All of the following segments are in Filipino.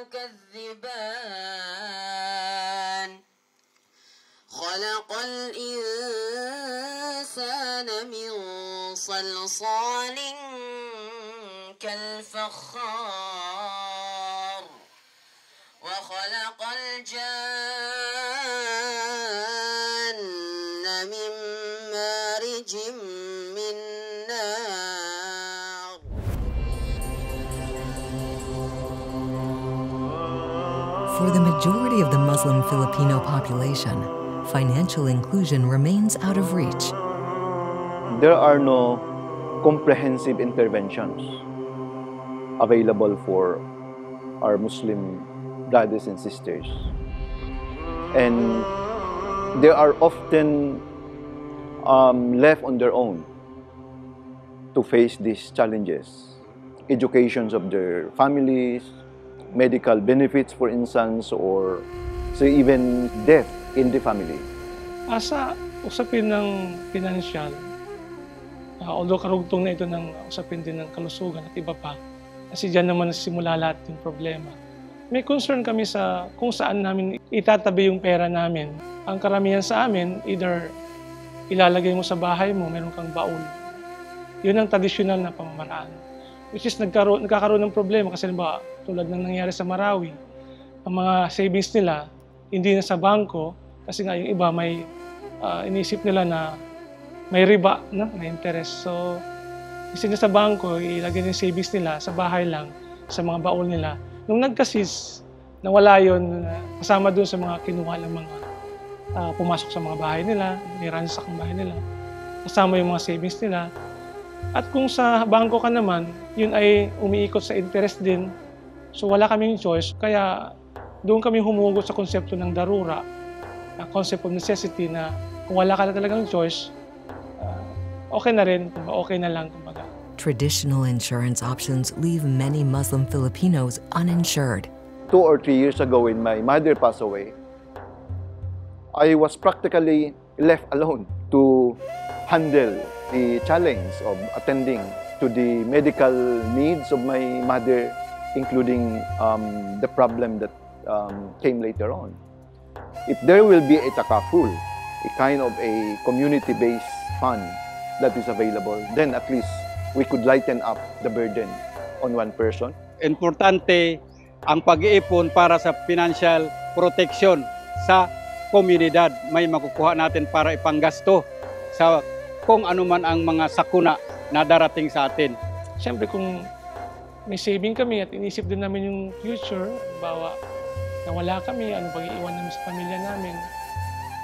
تكذبان خلق الإنسان من صلصال كالفخار وخلق الجان من مارج من نار. For the majority of the Muslim Filipino population, financial inclusion remains out of reach. There are no comprehensive interventions available for our Muslim brothers and sisters. And they are often left on their own to face these challenges. Educations of their families, medical benefits, for instance, or so even death in the family. Sa usapin ng pinansyal, although karugtong na ito ng usapin din ng kalusugan at iba pa, kasi dyan naman nasisimula lahat yung problema. May concern kami sa kung saan namin itatabi yung pera namin. Ang karamihan sa amin, either ilalagay mo sa bahay mo, meron kang baul. Yun ang tradisyonal na pamamaraan. Which is nagkakaroon ng problema kasi ba tulad ng nangyari sa Marawi, ang mga savings nila hindi na sa bangko kasi nga yung iba may inisip nila na may riba na interest. So kasi sa bangko ilagay yung savings nila sa bahay lang sa mga baul nila. Nung nagkasis, nawala yun kasama doon sa mga kinuha ng mga pumasok sa mga bahay nila, niransak ang bahay nila, kasama yung mga savings nila. At kung sa bangko ka naman, yun ay umiikot sa interest din. So wala kaming choice. Kaya doon kami humugot sa konsepto ng darura, concept of necessity na kung wala ka na talagang choice, okay na rin, okay na lang. Kumbaga. Traditional insurance options leave many Muslim Filipinos uninsured. 2 or 3 years ago when my mother passed away, I was practically left alone to handle the challenge of attending to the medical needs of my mother, including the problem that came later on. If there will be a takaful, a kind of a community-based fund that is available, then at least we could lighten up the burden on one person. Importante ang pag-iipon para sa financial protection sa komunidad. May makukuha natin para ipanggasto sa kung ano man ang mga sakuna na darating sa atin. Siyempre kung may saving kami at inisip din namin yung future, bawa na wala kami, ano pag-iiwan namin sa pamilya namin.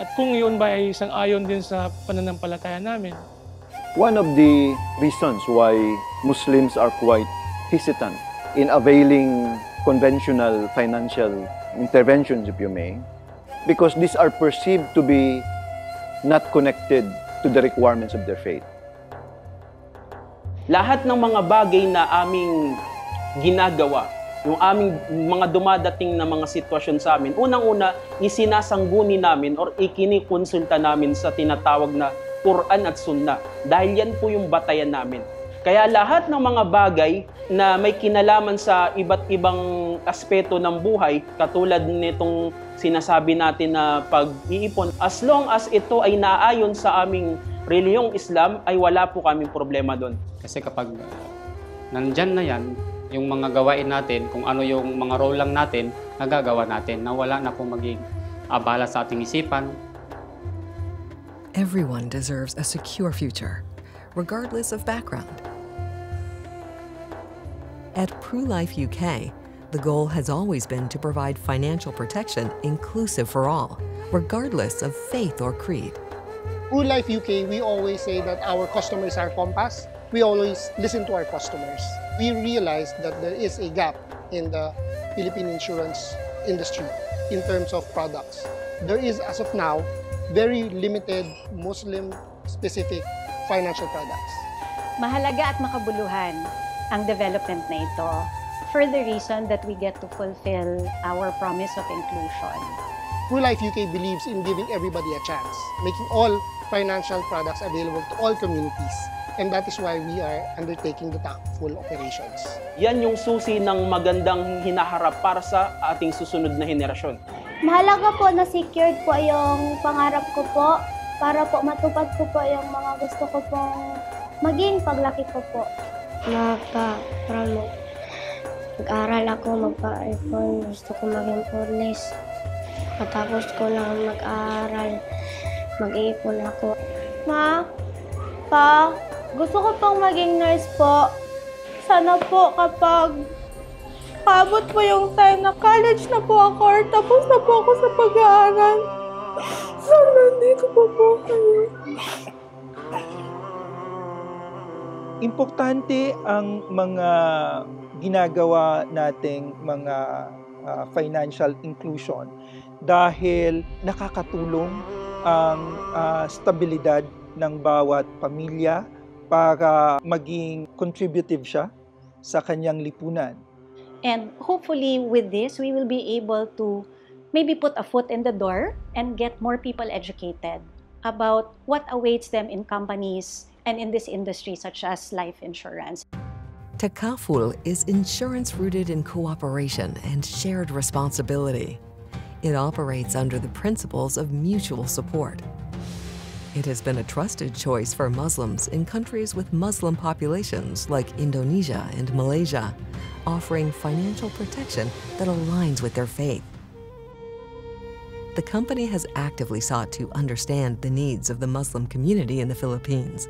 At kung yun ba ay isang ayon din sa pananampalataya namin. One of the reasons why Muslims are quite hesitant in availing conventional financial interventions, if you may, because these are perceived to be not connected to the requirements of their faith. Lahat ng mga bagay na aming ginagawa, yung aming mga dumadating na mga sitwasyon sa amin, unang-una, isinasangguni namin or ikinikonsulta namin sa tinatawag na Quran at Sunnah. Dahil yan po yung batayan namin. Kaya lahat ng mga bagay na may kinalaman sa iba't ibang aspeto ng buhay, katulad nitong sinasabi natin na pag-iipon, as long as ito ay naayon sa aming reliyong Islam, ay wala po kaming problema doon. Kasi kapag nandyan na yan, yung mga gawain natin, kung ano yung mga role lang natin, nagagawa natin, na wala na pong maging abala sa ating isipan. Everyone deserves a secure future, regardless of background. At PruLife UK, the goal has always been to provide financial protection inclusive for all, regardless of faith or creed. PruLife UK, we always say that our customers are compass. We always listen to our customers. We realize that there is a gap in the Philippine insurance industry in terms of products. There is, as of now, very limited Muslim-specific financial products. Mahalaga at makabuluhan ang development na ito for the reason that we get to fulfill our promise of inclusion. PruLife UK believes in giving everybody a chance, making all financial products available to all communities. And that is why we are undertaking the TACFUL operations. Yan yung susi ng magandang hinaharap para sa ating susunod na henerasyon. Mahalaga po na secured po yung pangarap ko po para po matupad ko po yung mga gusto ko pong maging paglaki ko po. Mag-aral ako, magpa-iPhone, gusto ko maging police. Matapos ko lang mag-aral, mag-iipon ako. Ma, Pa, gusto ko pong maging nurse po. Sana po kapag abot po yung time na college na po ako or tapos na po ako sa pag-aaral. Sana dito po kayo. Importante ang mga ginagawa nating mga financial inclusion dahil nakakatulong ang stabilidad ng bawat pamilya para maging contributive siya sa kanyang lipunan. And hopefully with this, we will be able to maybe put a foot in the door and get more people educated about what awaits them in companies and in this industry such as life insurance. Takaful is insurance rooted in cooperation and shared responsibility. It operates under the principles of mutual support. It has been a trusted choice for Muslims in countries with Muslim populations like Indonesia and Malaysia, offering financial protection that aligns with their faith. The company has actively sought to understand the needs of the Muslim community in the Philippines.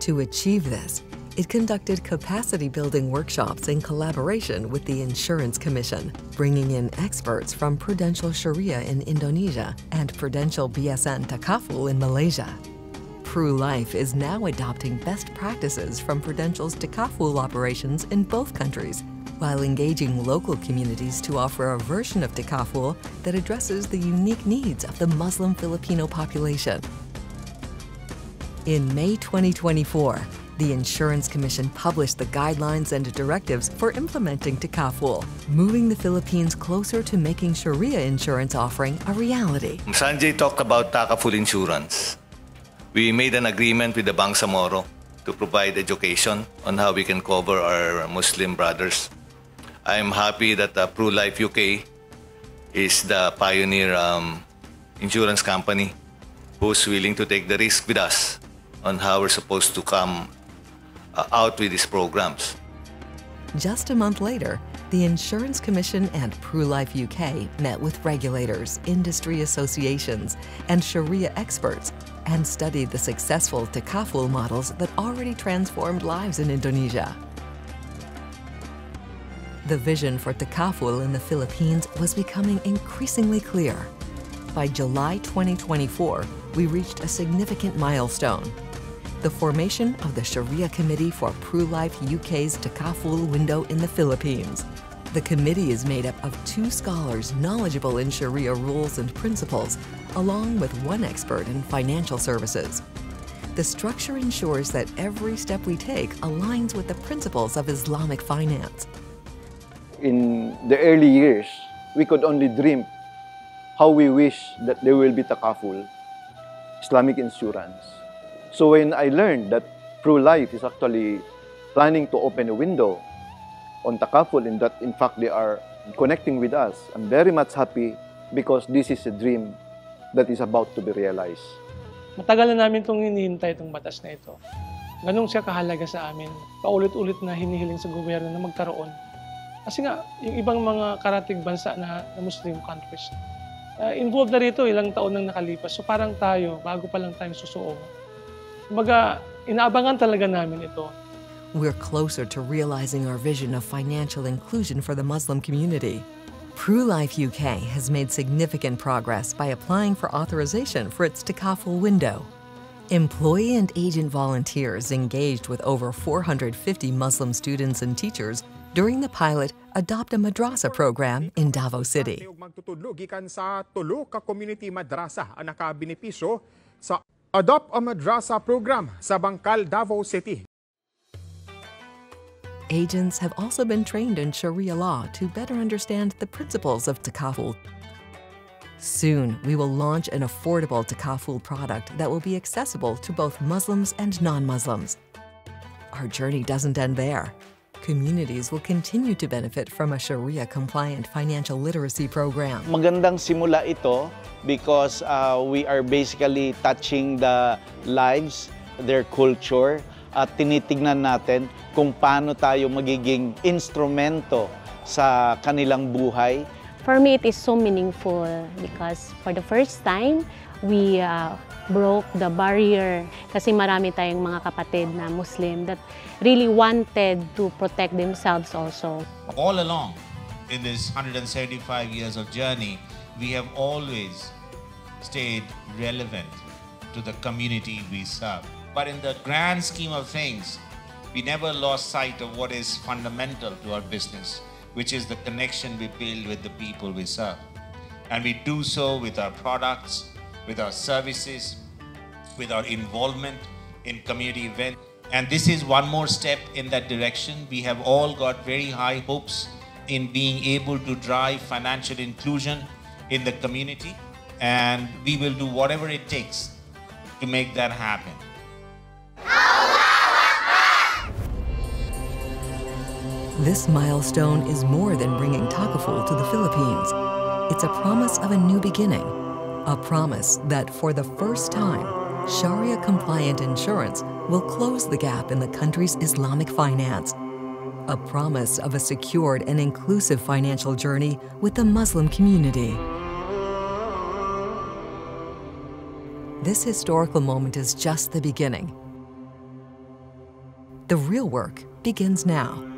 To achieve this, it conducted capacity-building workshops in collaboration with the Insurance Commission, bringing in experts from Prudential Sharia in Indonesia and Prudential BSN Takaful in Malaysia. Pru Life is now adopting best practices from Prudential's Takaful operations in both countries, while engaging local communities to offer a version of Takaful that addresses the unique needs of the Muslim Filipino population. In May 2024, the Insurance Commission published the guidelines and directives for implementing Takaful, moving the Philippines closer to making Sharia insurance offering a reality. Sanjay talked about Takaful insurance. We made an agreement with the Bangsamoro to provide education on how we can cover our Muslim brothers. I am happy that Pru Life UK is the pioneer insurance company who's willing to take the risk with us on how we're supposed to come out with these programs. Just a month later, the Insurance Commission and Pru Life UK met with regulators, industry associations, and Sharia experts and studied the successful Takaful models that already transformed lives in Indonesia. The vision for Takaful in the Philippines was becoming increasingly clear. By July 2024, we reached a significant milestone: the formation of the Sharia Committee for Pru Life UK's Takaful window in the Philippines. The committee is made up of 2 scholars knowledgeable in Sharia rules and principles, along with 1 expert in financial services. The structure ensures that every step we take aligns with the principles of Islamic finance. In the early years, we could only dream how we wish that there will be Takaful, Islamic insurance. So when I learned that Pru Life is actually planning to open a window on Takaful and that in fact they are connecting with us, I'm very much happy because this is a dream that is about to be realized. Matagal na namin itong hinihintay itong batas na ito. Ganun siya kahalaga sa amin. Paulit-ulit na hinihiling sa gobyerno na magkaroon. Kasi nga, yung ibang mga karatig bansa na Muslim countries, involved na rito ilang taon nang nakalipas. So parang tayo, bago pa lang tayo susuong. Kumbaga, inaabangan talaga namin ito. We're closer to realizing our vision of financial inclusion for the Muslim community. Pru Life UK has made significant progress by applying for authorization for its Takaful window. Employee and agent volunteers engaged with over 450 Muslim students and teachers during the pilot Adopt a Madrasa program in Davao City. Magtutudlo gikan sa tulo ka community madrasa ang nakabenepisyo sa Adopt a Madrasa program sa Bangkal, Davao City. Agents have also been trained in Sharia law to better understand the principles of Takaful. Soon, we will launch an affordable Takaful product that will be accessible to both Muslims and non-Muslims. Our journey doesn't end there. Communities will continue to benefit from a Sharia-compliant financial literacy program. Magandang simula ito because we are basically touching the lives, their culture, at tinitignan natin kung paano tayo magiging instrumento sa kanilang buhay. For me, it is so meaningful because for the first time, we broke the barrier kasi marami tayong mga kapatid na Muslim that really wanted to protect themselves also. All along in this 175 years of journey, we have always stayed relevant to the community we serve. But in the grand scheme of things, we never lost sight of what is fundamental to our business, which is the connection we build with the people we serve. And we do so with our products, with our services, with our involvement in community events. And this is one more step in that direction. We have all got very high hopes in being able to drive financial inclusion in the community. And we will do whatever it takes to make that happen. This milestone is more than bringing Takaful to the Philippines. It's a promise of a new beginning, a promise that for the first time, Sharia-compliant insurance will close the gap in the country's Islamic finance, a promise of a secured and inclusive financial journey with the Muslim community. This historical moment is just the beginning. The real work begins now.